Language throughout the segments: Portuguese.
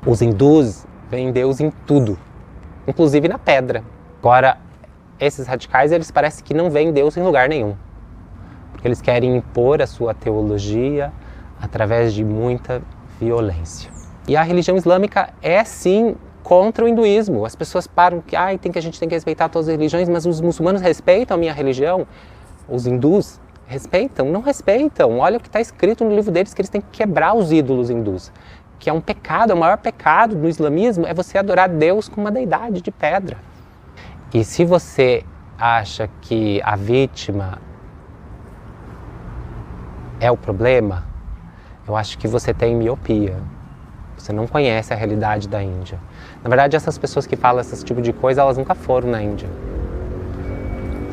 Os hindus veem Deus em tudo, inclusive na pedra. Agora, esses radicais, eles parecem que não veem Deus em lugar nenhum. Porque eles querem impor a sua teologia através de muita violência. E a religião islâmica é, sim, contra o hinduísmo. As pessoas param que a gente tem que respeitar todas as religiões, mas os muçulmanos respeitam a minha religião. Os hindus respeitam? Não respeitam. Olha o que está escrito no livro deles, que eles têm que quebrar os ídolos hindus. Que é um pecado, é o maior pecado no islamismo, é você adorar Deus com uma deidade de pedra. E se você acha que a vítima é o problema, eu acho que você tem miopia. Você não conhece a realidade da Índia. Na verdade, essas pessoas que falam esse tipo de coisa, elas nunca foram na Índia.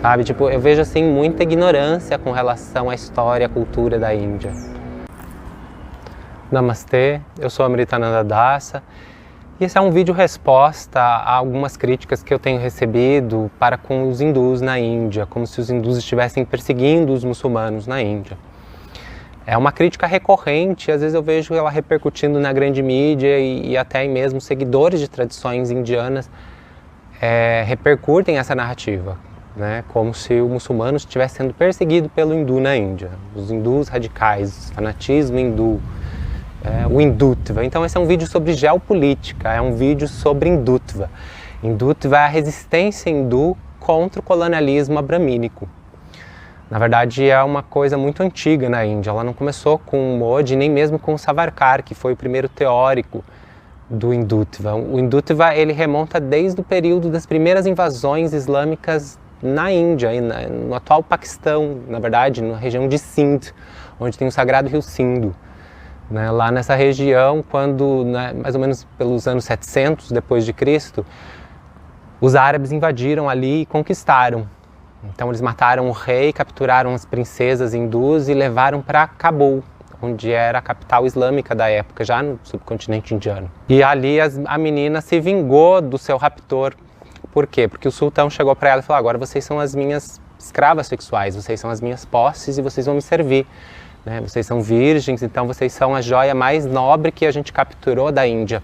Sabe, tipo, eu vejo assim muita ignorância com relação à história e à cultura da Índia. Namastê, eu sou Amritananda Dasa e esse é um vídeo resposta a algumas críticas que eu tenho recebido para com os hindus na Índia, como se os hindus estivessem perseguindo os muçulmanos na Índia. É uma crítica recorrente, às vezes eu vejo ela repercutindo na grande mídia e até mesmo seguidores de tradições indianas repercutem essa narrativa, né? Como se o muçulmano estivesse sendo perseguido pelo hindu na Índia, os hindus radicais, o fanatismo hindu. O Hindutva. Então esse é um vídeo sobre geopolítica, é um vídeo sobre Hindutva. Hindutva é a resistência hindu contra o colonialismo abramínico. Na verdade é uma coisa muito antiga na Índia, ela não começou com Modi, nem mesmo com Savarkar, que foi o primeiro teórico do Hindutva. O Hindutva ele remonta desde o período das primeiras invasões islâmicas na Índia, no atual Paquistão, na verdade, na região de Sindh, onde tem o sagrado rio Sindhu. Lá nessa região, quando, mais ou menos pelos anos 700 depois de Cristo, os árabes invadiram ali e conquistaram. Então eles mataram o rei, capturaram as princesas hindus e levaram para Cabul, onde era a capital islâmica da época, já no subcontinente indiano. E ali a menina se vingou do seu raptor. Por quê? Porque o sultão chegou para ela e falou: agora vocês são as minhas escravas sexuais, vocês são as minhas posses e vocês vão me servir. Vocês são virgens, então vocês são a joia mais nobre que a gente capturou da Índia.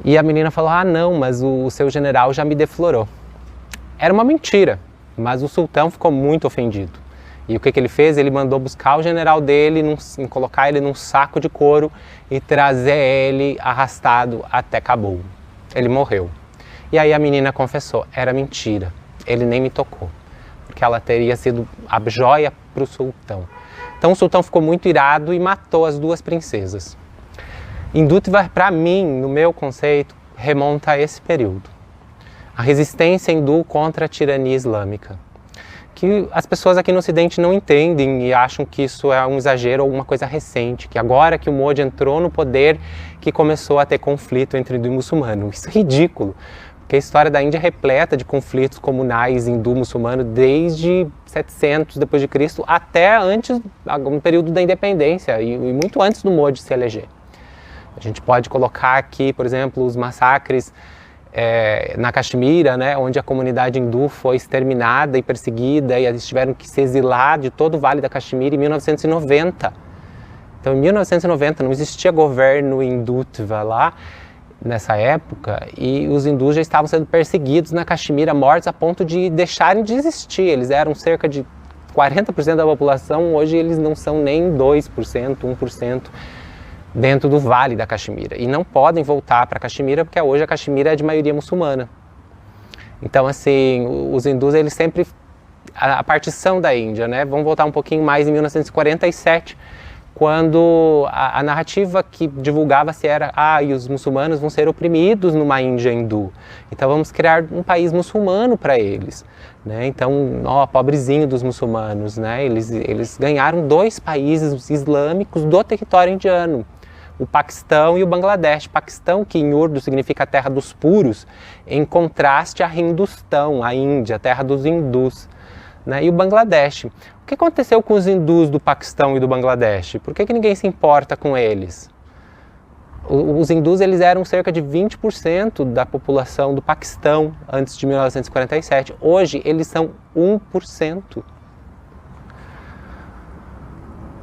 E a menina falou: ah não, mas o seu general já me deflorou. Era uma mentira, mas o sultão ficou muito ofendido. E o que ele fez? Ele mandou buscar o general dele, colocar ele num saco de couro e trazer ele arrastado até Cabul. Ele morreu. E aí a menina confessou: era mentira, ele nem me tocou, porque ela teria sido a joia para o sultão. Então o sultão ficou muito irado e matou as duas princesas. Hindutva, para mim, no meu conceito, remonta a esse período. A resistência hindu contra a tirania islâmica. Que as pessoas aqui no Ocidente não entendem e acham que isso é um exagero ou alguma coisa recente, que agora que o Modi entrou no poder que começou a ter conflito entre hindu e muçulmano. Isso é ridículo. Porque a história da Índia é repleta de conflitos comunais hindu-muçulmano desde 700 depois de Cristo até antes, no período da independência e muito antes do Modi se eleger. A gente pode colocar aqui, por exemplo, os massacres na Caxemira, onde a comunidade hindu foi exterminada e perseguida e eles tiveram que se exilar de todo o Vale da Caxemira em 1990. Então, em 1990 não existia governo hindutva lá, nessa época, e os hindus já estavam sendo perseguidos na Caxemira, mortos a ponto de deixarem de existir. Eles eram cerca de 40% da população, hoje eles não são nem 2%, 1% dentro do Vale da Caxemira. E não podem voltar para a Caxemira, porque hoje a Caxemira é de maioria muçulmana. Então, assim, os hindus, eles sempre... A partição da Índia, vamos voltar um pouquinho mais em 1947, quando a narrativa que divulgava-se era e os muçulmanos vão ser oprimidos numa Índia hindu, então vamos criar um país muçulmano para eles. Então, pobrezinho dos muçulmanos, eles ganharam 2 países islâmicos do território indiano, o Paquistão e o Bangladesh. Paquistão, que em urdu significa a terra dos puros, em contraste a Hindustão, a Índia, a terra dos hindus. E o Bangladesh. O que aconteceu com os hindus do Paquistão e do Bangladesh? Por que ninguém se importa com eles? Os hindus eles eram cerca de 20% da população do Paquistão antes de 1947. Hoje eles são 1%.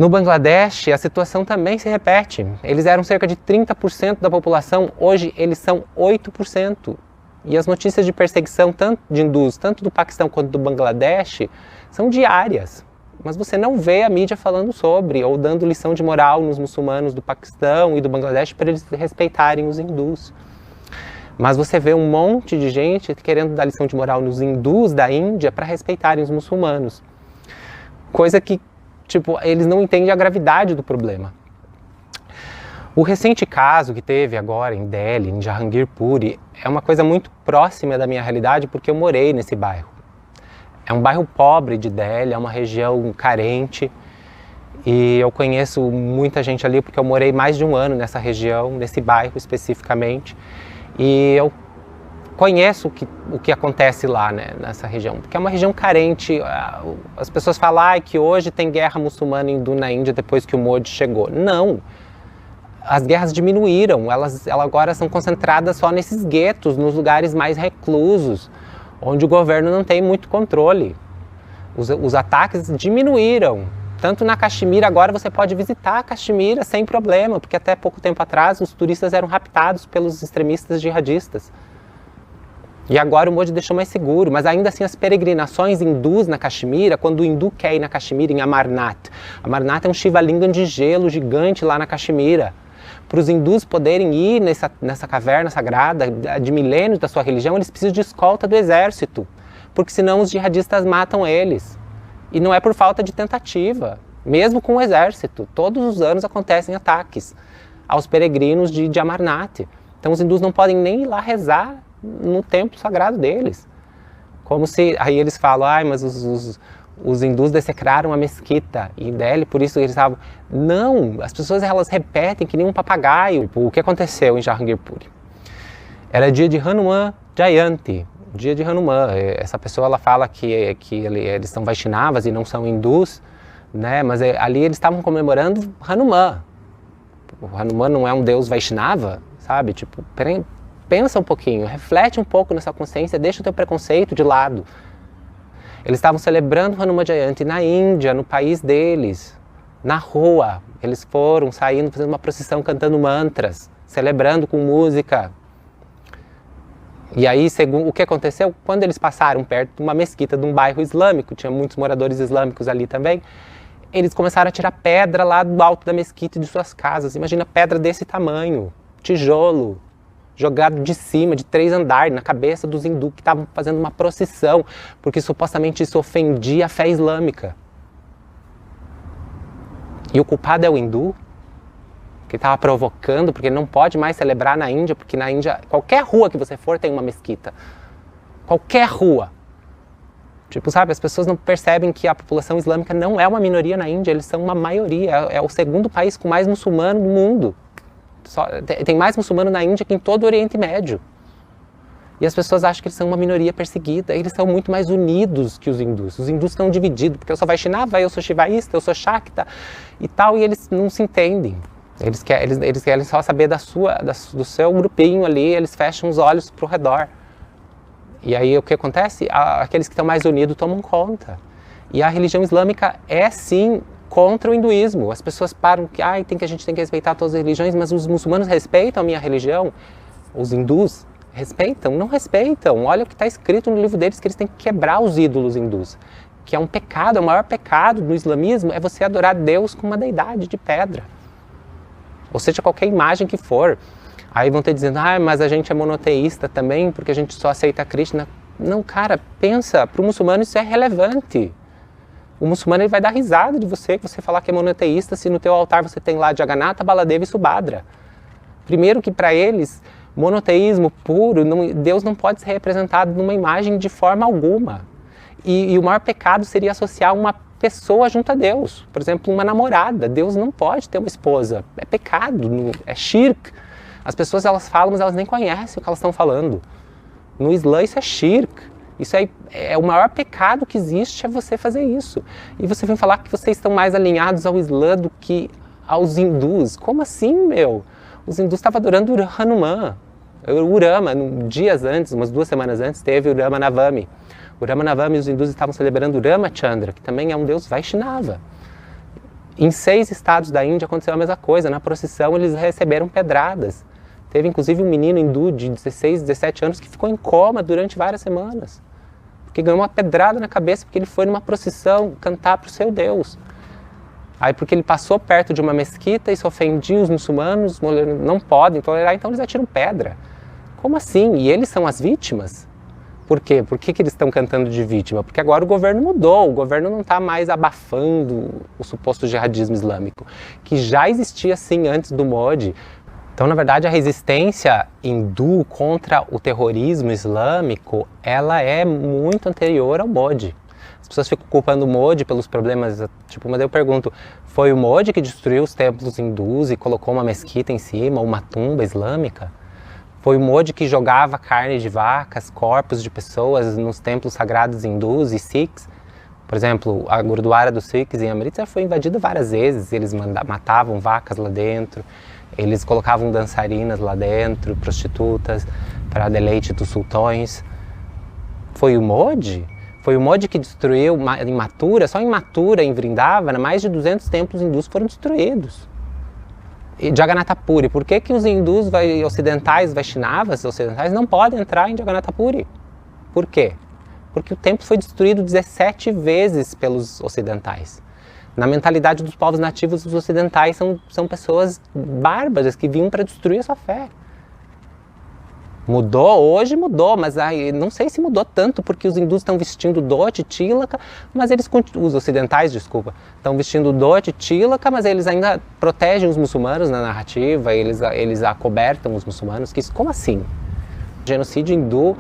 No Bangladesh, a situação também se repete. Eles eram cerca de 30% da população, hoje eles são 8%. E as notícias de perseguição tanto de hindus, tanto do Paquistão quanto do Bangladesh, são diárias. Mas você não vê a mídia falando sobre, ou dando lição de moral nos muçulmanos do Paquistão e do Bangladesh para eles respeitarem os hindus. Mas você vê um monte de gente querendo dar lição de moral nos hindus da Índia para respeitarem os muçulmanos. Coisa que, tipo, eles não entendem a gravidade do problema. O recente caso que teve agora em Delhi, em Jahangir Puri, é uma coisa muito próxima da minha realidade porque eu morei nesse bairro. É um bairro pobre de Delhi, é uma região carente e eu conheço muita gente ali porque eu morei mais de um ano nessa região, nesse bairro especificamente, e eu conheço o que acontece lá, né, nessa região, porque é uma região carente. As pessoas falam que hoje tem guerra muçulmana e hindu na Índia depois que o Modi chegou. Não! As guerras diminuíram, elas agora são concentradas só nesses guetos, nos lugares mais reclusos, onde o governo não tem muito controle. Os ataques diminuíram. Tanto na Caxemira, agora você pode visitar a Caxemira sem problema, porque até pouco tempo atrás os turistas eram raptados pelos extremistas jihadistas. E agora o Modi deixou mais seguro, mas ainda assim as peregrinações hindus na Caxemira, quando o hindu quer ir na Caxemira, em Amarnath. Amarnath é um Shiva Lingam de gelo gigante lá na Caxemira. Para os hindus poderem ir nessa caverna sagrada de milênios da sua religião, eles precisam de escolta do exército, porque senão os jihadistas matam eles. E não é por falta de tentativa, mesmo com o exército. Todos os anos acontecem ataques aos peregrinos de Amarnath. Então os hindus não podem nem ir lá rezar no templo sagrado deles. Como se, aí eles falam, mas os hindus dessecraram a mesquita em Delhi, por isso eles estavam... Não, as pessoas elas repetem que nem um papagaio. O que aconteceu em Jahangir Puri? Era dia de Hanuman Jayanti, dia de Hanuman. Essa pessoa ela fala que eles são Vaishnavas e não são hindus, né? Mas ali eles estavam comemorando Hanuman. O Hanuman não é um deus Vaishnava, sabe? Tipo, pensa um pouquinho, reflete um pouco nessa consciência, deixa o teu preconceito de lado. Eles estavam celebrando Hanuman Jayanti na Índia, no país deles, na rua. Eles foram saindo, fazendo uma procissão, cantando mantras, celebrando com música. E aí, o que aconteceu? Quando eles passaram perto de uma mesquita de um bairro islâmico, tinha muitos moradores islâmicos ali também, eles começaram a tirar pedra lá do alto da mesquita de suas casas. Imagina pedra desse tamanho, tijolo, jogado de cima, de 3 andares, na cabeça dos hindus que estavam fazendo uma procissão, porque supostamente isso ofendia a fé islâmica. E o culpado é o hindu, que estava provocando, porque ele não pode mais celebrar na Índia, porque na Índia, qualquer rua que você for tem uma mesquita. Qualquer rua. Tipo, sabe, as pessoas não percebem que a população islâmica não é uma minoria na Índia, eles são uma maioria, é o segundo país com mais muçulmano do mundo. Tem mais muçulmano na Índia que em todo o Oriente Médio. E as pessoas acham que eles são uma minoria perseguida. Eles são muito mais unidos que os hindus. Os hindus estão divididos, porque eu sou Vaishnava, eu sou Shivaísta, eu sou Shakta e tal, e eles não se entendem. Eles querem só saber do seu grupinho ali, eles fecham os olhos pro redor. E aí o que acontece? Aqueles que estão mais unidos tomam conta. E a religião islâmica é sim contra o hinduísmo. As pessoas param que a gente tem que respeitar todas as religiões, mas os muçulmanos respeitam a minha religião? Os hindus respeitam? Não respeitam. Olha o que está escrito no livro deles, que eles têm que quebrar os ídolos hindus. Que é um pecado, é o maior pecado no islamismo, é você adorar Deus com uma deidade de pedra. Ou seja, qualquer imagem que for. Aí vão ter dizendo, mas a gente é monoteísta também, porque a gente só aceita Krishna. Não, cara, pensa, para o muçulmano isso é relevante. O muçulmano ele vai dar risada de você, que você falar que é monoteísta, se no teu altar você tem lá Jagannatha, Baladeva e Subhadra. Primeiro que para eles, monoteísmo puro, Deus não pode ser representado numa imagem de forma alguma. E o maior pecado seria associar uma pessoa junto a Deus. Por exemplo, uma namorada. Deus não pode ter uma esposa. É pecado, é shirk. As pessoas elas falam, mas elas nem conhecem o que elas estão falando. No Islã isso é shirk. Isso é o maior pecado que existe, é você fazer isso. E você vem falar que vocês estão mais alinhados ao Islã do que aos hindus. Como assim, meu? Os hindus estavam adorando Hanuman. O Rama, dias antes, umas 2 semanas antes, teve o Rama Navami. O Rama Navami, os hindus estavam celebrando o Ramachandra, que também é um deus Vaishnava. Em 6 estados da Índia aconteceu a mesma coisa, na procissão eles receberam pedradas. Teve inclusive um menino hindu de 16, 17 anos que ficou em coma durante várias semanas, porque ganhou uma pedrada na cabeça porque ele foi numa procissão cantar para o seu Deus. Aí porque ele passou perto de uma mesquita e se ofendia os muçulmanos, não podem tolerar, então eles atiram pedra. Como assim? E eles são as vítimas? Por quê? Por que eles estão cantando de vítima? Porque agora o governo mudou, o governo não está mais abafando o suposto jihadismo islâmico, que já existia sim antes do Modi. Então, na verdade, a resistência hindu contra o terrorismo islâmico, ela é muito anterior ao Modi. As pessoas ficam culpando o Modi pelos problemas, tipo, mas eu pergunto, foi o Modi que destruiu os templos hindus e colocou uma mesquita em cima, uma tumba islâmica? Foi o Modi que jogava carne de vacas, corpos de pessoas nos templos sagrados hindus e sikhs? Por exemplo, a Gurdwara dos Sikhs em Amritsar foi invadida várias vezes, eles matavam vacas lá dentro, eles colocavam dançarinas lá dentro, prostitutas, para deleite dos sultões. Foi o Modi? Foi o Modi que destruiu em Mathura, só em Mathura, em Vrindavana, mais de 200 templos hindus foram destruídos. E Jagannatha Puri, por que os hindus ocidentais, Vaishnavas ocidentais, não podem entrar em Jagannatha Puri? Por quê? Porque o templo foi destruído 17 vezes pelos ocidentais. Na mentalidade dos povos nativos, os ocidentais são pessoas bárbaras que vinham para destruir a sua fé. Mudou? Hoje mudou, mas não sei se mudou tanto, porque os hindus estão vestindo dhoti, tilaka, mas os ocidentais, desculpa, estão vestindo dhoti, tilaka, mas eles ainda protegem os muçulmanos na narrativa, eles acobertam os muçulmanos. Como assim? O genocídio hindu,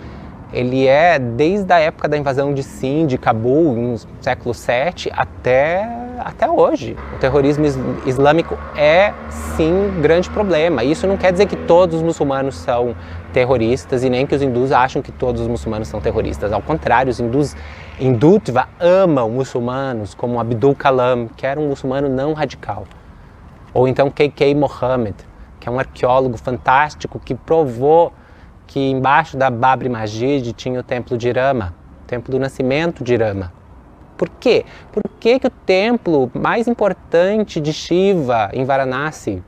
ele é desde a época da invasão de Sindh, de Cabul, no século VII, até hoje. O terrorismo islâmico é, sim, um grande problema. Isso não quer dizer que todos os muçulmanos são terroristas e nem que os hindus acham que todos os muçulmanos são terroristas. Ao contrário, os hindus hindutva amam muçulmanos, como Abdul Kalam, que era um muçulmano não radical. Ou então K.K. Mohammed, que é um arqueólogo fantástico que provou que embaixo da Babri Masjid tinha o templo de Rama, o templo do nascimento de Rama. Por quê? Por que o templo mais importante de Shiva em Varanasi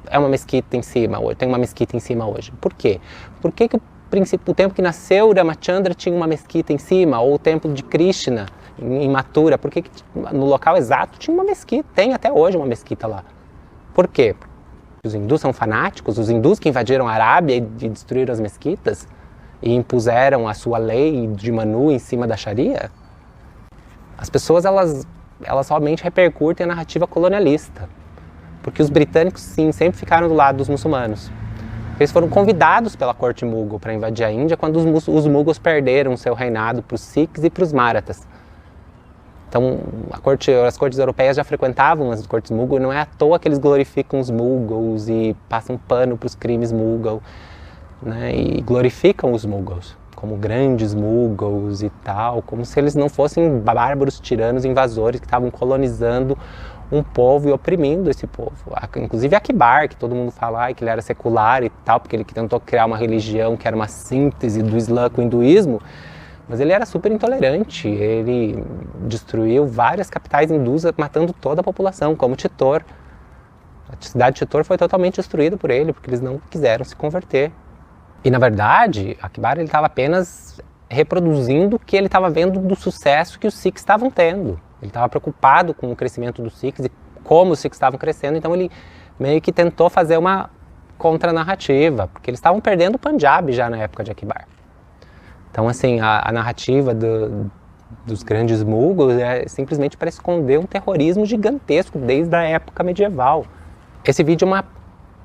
é uma mesquita em cima, tem uma mesquita em cima hoje? Por quê? Por que o templo que nasceu Ramachandra tinha uma mesquita em cima? Ou o templo de Krishna em Mathura, por que no local exato tinha uma mesquita? Tem até hoje uma mesquita lá. Por quê? Os hindus são fanáticos, os hindus que invadiram a Arábia e destruíram as mesquitas e impuseram a sua lei de Manu em cima da Sharia? As pessoas, elas somente repercutem a narrativa colonialista, porque os britânicos, sim, sempre ficaram do lado dos muçulmanos. Eles foram convidados pela corte Mughal para invadir a Índia quando os Mughals perderam seu reinado para os Sikhs e para os Marathas. Então, as cortes europeias já frequentavam as cortes Mughal, e não é à toa que eles glorificam os Mughals e passam pano para os crimes Mughal, né? E glorificam os Mughals como grandes Mughals e tal, como se eles não fossem bárbaros tiranos invasores que estavam colonizando um povo e oprimindo esse povo. Inclusive Akbar, que todo mundo fala que ele era secular e tal, porque ele tentou criar uma religião que era uma síntese do Islã com o hinduísmo, mas ele era super intolerante, ele destruiu várias capitais hindus, matando toda a população, como Chittor. A cidade de Chittor foi totalmente destruída por ele, porque eles não quiseram se converter. E na verdade, Akbar estava apenas reproduzindo o que ele estava vendo do sucesso que os Sikhs estavam tendo. Ele estava preocupado com o crescimento dos Sikhs e como os Sikhs estavam crescendo, então ele meio que tentou fazer uma contranarrativa, porque eles estavam perdendo o Punjab já na época de Akbar. Então, assim, a narrativa dos grandes Mughals é simplesmente para esconder um terrorismo gigantesco desde a época medieval. Esse vídeo é uma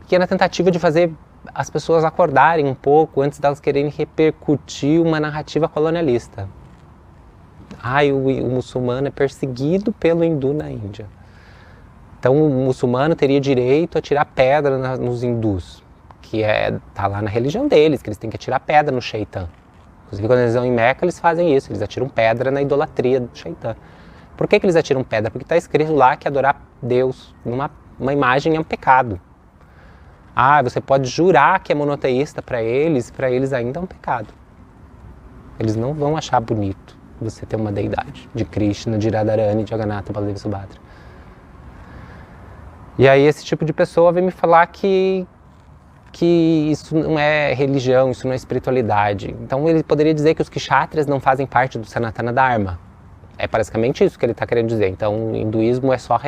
pequena tentativa de fazer as pessoas acordarem um pouco antes delas quererem repercutir uma narrativa colonialista. O muçulmano é perseguido pelo hindu na Índia. Então, o muçulmano teria direito a tirar pedra nos hindus, que tá lá na religião deles, que eles têm que atirar pedra no Shaitan. Inclusive, quando eles vão em Meca, eles fazem isso, eles atiram pedra na idolatria do Shaitan. Por que eles atiram pedra? Porque está escrito lá que adorar Deus numa imagem é um pecado. Você pode jurar que é monoteísta para eles ainda é um pecado. Eles não vão achar bonito você ter uma deidade de Krishna, de Radharani, de Jagannatha, Baladevi, Subhadra. E aí esse tipo de pessoa vem me falar que isso não é religião, isso não é espiritualidade. Então ele poderia dizer que os kshatras não fazem parte do Sanatana Dharma. É basicamente isso que ele está querendo dizer. Então o hinduísmo é só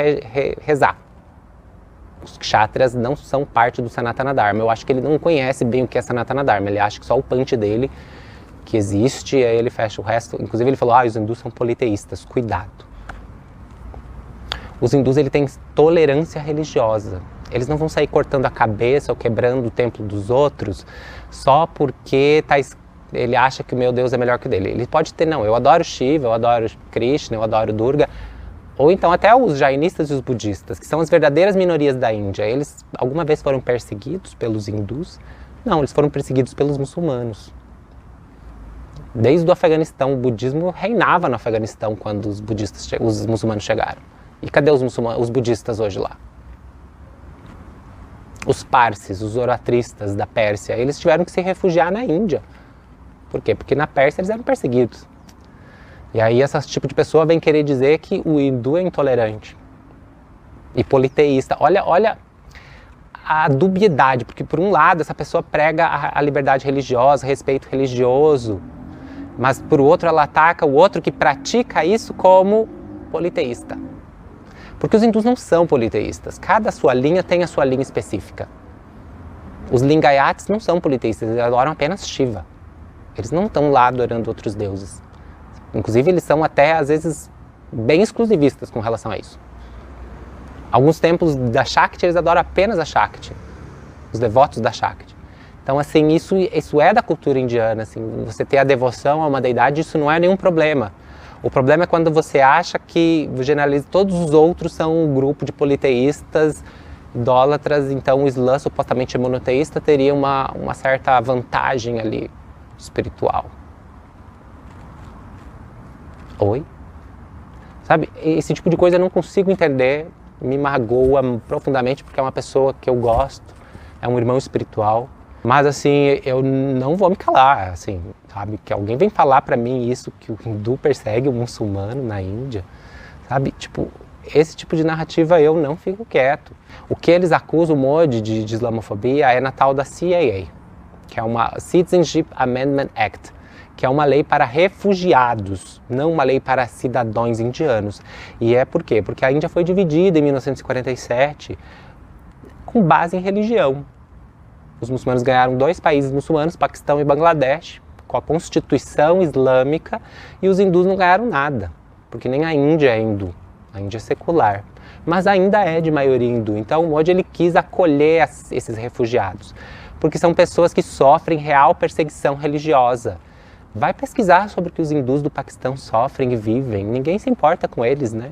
rezar. Os kshatras não são parte do Sanatana Dharma. Eu acho que ele não conhece bem o que é Sanatana Dharma. Ele acha que só o punch dele que existe, e aí ele fecha o resto. Inclusive ele falou, os hindus são politeístas, cuidado. Os hindus têm tolerância religiosa. Eles não vão sair cortando a cabeça ou quebrando o templo dos outros só porque ele acha que o meu Deus é melhor que o dele. Ele pode ter, não, eu adoro Shiva, eu adoro Krishna, eu adoro Durga. Ou então até os jainistas e os budistas, que são as verdadeiras minorias da Índia. Eles alguma vez foram perseguidos pelos hindus? Não, eles foram perseguidos pelos muçulmanos. Desde o Afeganistão, o budismo reinava no Afeganistão quando os muçulmanos chegaram. E cadê os budistas hoje lá? Os parsis, os zoroastristas da Pérsia, eles tiveram que se refugiar na Índia. Por quê? Porque na Pérsia eles eram perseguidos. E aí esse tipo de pessoa vem querer dizer que o hindu é intolerante e politeísta. Olha a dubiedade, porque por um lado essa pessoa prega a liberdade religiosa, respeito religioso, mas por outro ela ataca o outro que pratica isso como politeísta. Porque os hindus não são politeístas, cada sua linha tem a sua linha específica. Os Lingayatis não são politeístas, eles adoram apenas Shiva. Eles não estão lá adorando outros deuses. Inclusive eles são até às vezes bem exclusivistas com relação a isso. Alguns templos da Shakti eles adoram apenas a Shakti, os devotos da Shakti. Então assim, isso é da cultura indiana, assim, você ter a devoção a uma deidade, isso não é nenhum problema. O problema é quando você acha que generaliza, todos os outros são um grupo de politeístas, idólatras, então o Islã supostamente monoteísta teria uma certa vantagem ali espiritual. Oi? Sabe, esse tipo de coisa eu não consigo entender, me magoa profundamente porque é uma pessoa que eu gosto, é um irmão espiritual. Mas assim, eu não vou me calar, assim, sabe? Que alguém vem falar pra mim isso, que o hindu persegue o muçulmano na Índia, sabe? Tipo, esse tipo de narrativa eu não fico quieto. O que eles acusam o Modi de islamofobia é na tal da CAA, que é uma Citizenship Amendment Act, que é uma lei para refugiados, não uma lei para cidadãos indianos. E é por quê? Porque a Índia foi dividida em 1947 com base em religião. Os muçulmanos ganharam 2 países muçulmanos, Paquistão e Bangladesh, com a Constituição Islâmica, e os hindus não ganharam nada, porque nem a Índia é hindu, a Índia é secular, mas ainda é de maioria hindu. Então o Modi ele quis acolher esses refugiados, porque são pessoas que sofrem real perseguição religiosa. Vai pesquisar sobre o que os hindus do Paquistão sofrem e vivem, ninguém se importa com eles, né?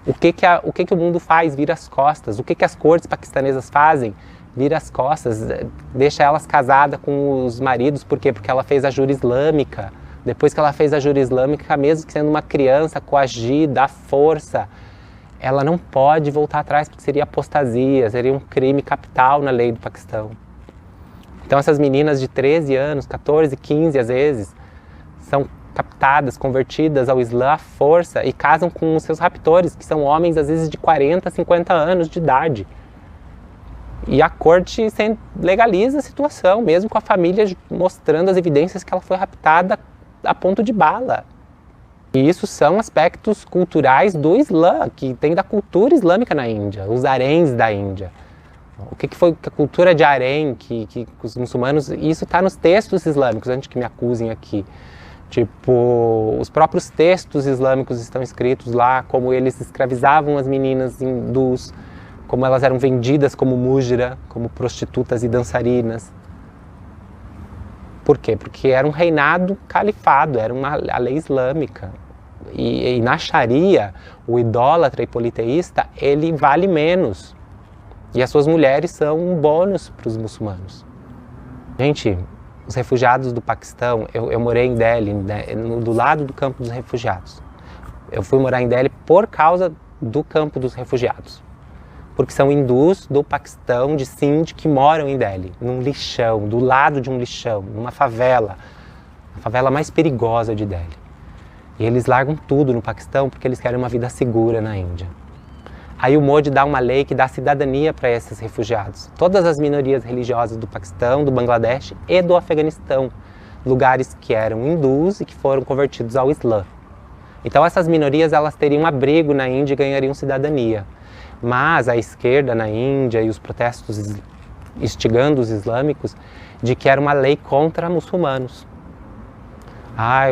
O que o mundo faz? Vira as costas. O que as cortes paquistanesas fazem? Vira as costas, deixa elas casadas com os maridos, por quê? Porque ela fez a jura islâmica. Depois que ela fez a jura islâmica, mesmo que sendo uma criança coagida, à força, ela não pode voltar atrás, porque seria apostasia, seria um crime capital na lei do Paquistão. Então essas meninas de 13 anos, 14, 15 às vezes, são captadas, convertidas ao Islã à força e casam com os seus raptores, que são homens às vezes de 40, 50 anos de idade. E a corte legaliza a situação, mesmo com a família mostrando as evidências que ela foi raptada a ponto de bala. E isso são aspectos culturais do Islã, que tem da cultura islâmica na Índia, os haréns da Índia. O que foi a cultura de harém, que os muçulmanos... Isso está nos textos islâmicos, antes que me acusem aqui. Tipo, os próprios textos islâmicos estão escritos lá, como eles escravizavam as meninas hindus, como elas eram vendidas como mujra, como prostitutas e dançarinas. Por quê? Porque era um reinado califado, era a lei islâmica. E na Sharia, o idólatra e politeísta, ele vale menos. E as suas mulheres são um bônus para os muçulmanos. Gente, os refugiados do Paquistão, eu morei em Delhi, né, do lado do campo dos refugiados. Eu fui morar em Delhi por causa do campo dos refugiados. Porque são hindus do Paquistão, de Sindh, que moram em Delhi, num lixão, do lado de um lixão, numa favela, a favela mais perigosa de Delhi. E eles largam tudo no Paquistão porque eles querem uma vida segura na Índia. Aí o Modi dá uma lei que dá cidadania para esses refugiados. Todas as minorias religiosas do Paquistão, do Bangladesh e do Afeganistão, lugares que eram hindus e que foram convertidos ao Islã. Então essas minorias elas teriam abrigo na Índia e ganhariam cidadania. Mas a esquerda na Índia e os protestos instigando os islâmicos de que era uma lei contra muçulmanos.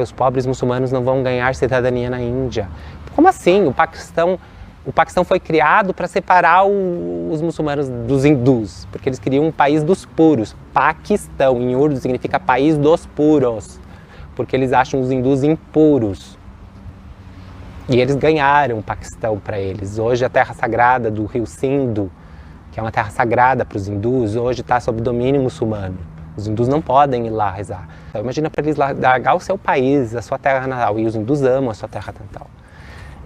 Os pobres muçulmanos não vão ganhar cidadania na Índia. Como assim? O Paquistão foi criado para separar os muçulmanos dos hindus, porque eles queriam um país dos puros. Paquistão, em urdu, significa país dos puros, porque eles acham os hindus impuros. E eles ganharam o Paquistão para eles. Hoje a terra sagrada do rio Sindhu, que é uma terra sagrada para os hindus, hoje está sob domínio muçulmano. Os hindus não podem ir lá rezar. Então, imagina para eles largar o seu país, a sua terra natal, e os hindus amam a sua terra natal.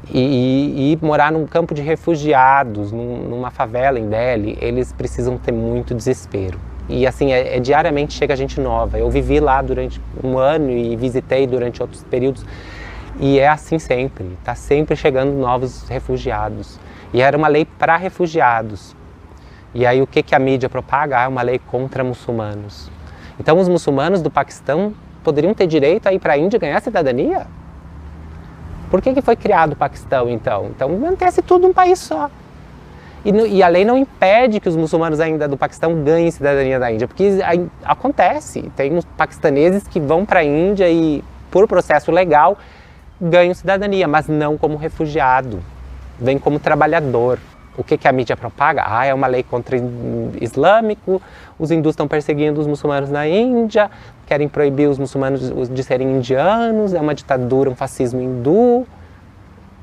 E morar num campo de refugiados, numa favela em Delhi, eles precisam ter muito desespero. E assim, diariamente chega gente nova. Eu vivi lá durante um ano e visitei durante outros períodos. E é assim sempre, está sempre chegando novos refugiados. E era uma lei para refugiados. E aí o que a mídia propaga? É uma lei contra muçulmanos. Então os muçulmanos do Paquistão poderiam ter direito a ir para a Índia e ganhar cidadania? Por que foi criado o Paquistão então? Então mantesse tudo um país só. E a lei não impede que os muçulmanos ainda do Paquistão ganhem cidadania da Índia, porque acontece. Tem paquistaneses que vão para a Índia e, por processo legal, ganham cidadania, mas não como refugiado. Vem como trabalhador. O que a mídia propaga? É uma lei contra islâmico, os hindus estão perseguindo os muçulmanos na Índia, querem proibir os muçulmanos de serem indianos, é uma ditadura, um fascismo hindu.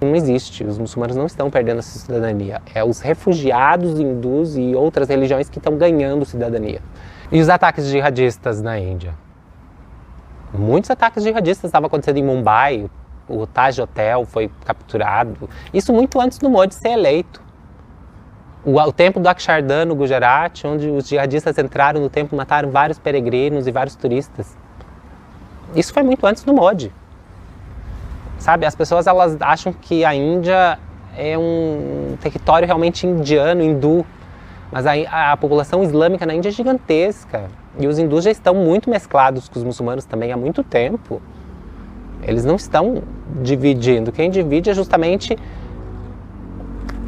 Não existe, os muçulmanos não estão perdendo essa cidadania. É os refugiados hindus e outras religiões que estão ganhando cidadania. E os ataques jihadistas na Índia? Muitos ataques jihadistas estavam acontecendo em Mumbai, o Taj Hotel foi capturado, isso muito antes do Modi ser eleito. O templo do Akshardhan, no Gujarat, onde os jihadistas entraram no templo e mataram vários peregrinos e vários turistas. Isso foi muito antes do Modi. Sabe, as pessoas elas acham que a Índia é um território realmente indiano, hindu, mas a população islâmica na Índia é gigantesca. E os hindus já estão muito mesclados com os muçulmanos também há muito tempo. Eles não estão dividindo. Quem divide é justamente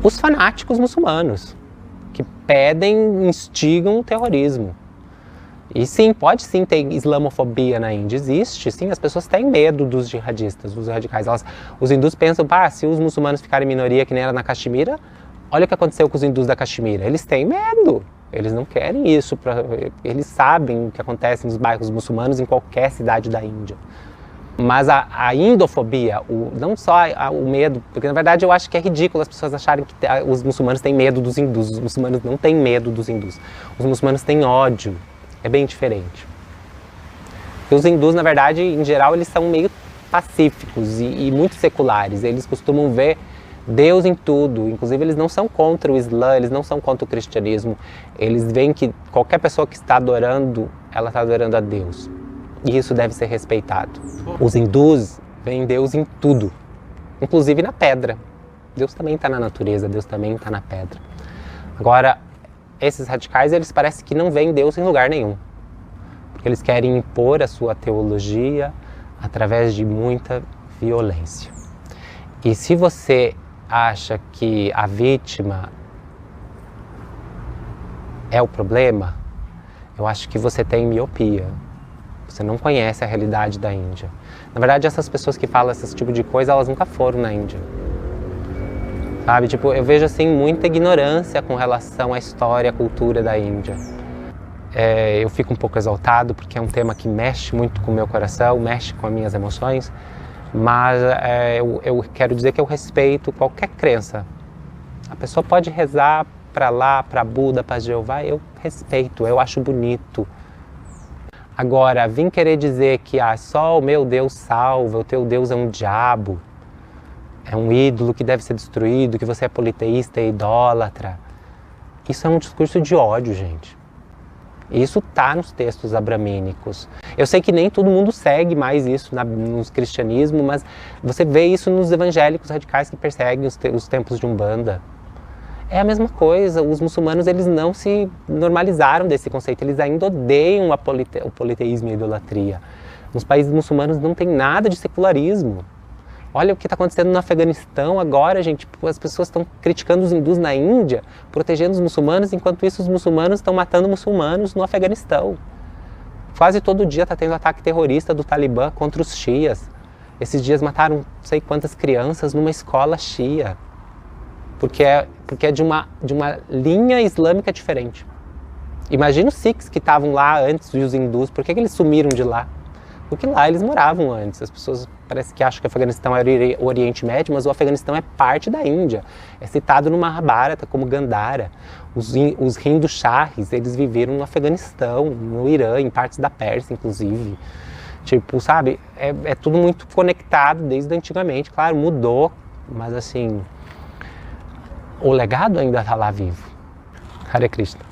os fanáticos muçulmanos, que pedem, instigam o terrorismo. E sim, pode sim ter islamofobia na Índia, existe, sim, as pessoas têm medo dos jihadistas, dos radicais. Os hindus pensam, se os muçulmanos ficarem minoria que nem era na Caxemira, olha o que aconteceu com os hindus da Caxemira. Eles têm medo, eles não querem isso, eles sabem o que acontece nos bairros muçulmanos em qualquer cidade da Índia. Mas a indofobia, não só o medo, porque na verdade eu acho que é ridículo as pessoas acharem que os muçulmanos têm medo dos hindus. Os muçulmanos não têm medo dos hindus. Os muçulmanos têm ódio. É bem diferente. E os hindus, na verdade, em geral, eles são meio pacíficos e muito seculares. Eles costumam ver Deus em tudo. Inclusive, eles não são contra o Islã, eles não são contra o cristianismo. Eles veem que qualquer pessoa que está adorando, ela está adorando a Deus. E isso deve ser respeitado. Os hindus veem Deus em tudo, inclusive na pedra. Deus também está na natureza, Deus também está na pedra. Agora, esses radicais, eles parecem que não veem Deus em lugar nenhum. Porque eles querem impor a sua teologia através de muita violência. E se você acha que a vítima é o problema, eu acho que você tem miopia. Você não conhece a realidade da Índia. Na verdade, essas pessoas que falam esse tipo de coisa, elas nunca foram na Índia. Sabe, eu vejo assim muita ignorância com relação à história, à cultura da Índia. Eu fico um pouco exaltado porque é um tema que mexe muito com o meu coração, mexe com as minhas emoções, mas eu quero dizer que eu respeito qualquer crença. A pessoa pode rezar para lá, para Buda, para Jeová, eu respeito, eu acho bonito. Agora, vim querer dizer que só o meu Deus salva, o teu Deus é um diabo, é um ídolo que deve ser destruído, que você é politeísta e idólatra. Isso é um discurso de ódio, gente. Isso está nos textos abramínicos. Eu sei que nem todo mundo segue mais isso no cristianismo, mas você vê isso nos evangélicos radicais que perseguem os templos de Umbanda. É a mesma coisa, os muçulmanos eles não se normalizaram desse conceito, eles ainda odeiam o politeísmo e a idolatria. Nos países muçulmanos não tem nada de secularismo. Olha o que está acontecendo no Afeganistão agora, gente. As pessoas estão criticando os hindus na Índia, protegendo os muçulmanos, enquanto isso os muçulmanos estão matando muçulmanos no Afeganistão. Quase todo dia está tendo ataque terrorista do Talibã contra os xias. Esses dias mataram não sei quantas crianças numa escola xia. Porque é de uma linha islâmica diferente. Imagina os sikhs que estavam lá antes e os hindus, por que eles sumiram de lá? Porque lá eles moravam antes. As pessoas parece que acham que o Afeganistão era o Oriente Médio, mas o Afeganistão é parte da Índia. É citado no Mahabharata como Gandhara. Os Hindu Shahs, eles viveram no Afeganistão, no Irã, em partes da Pérsia, inclusive. Tipo, sabe, é tudo muito conectado desde antigamente. Claro, mudou, mas assim, o legado ainda está lá vivo. Hare Krishna.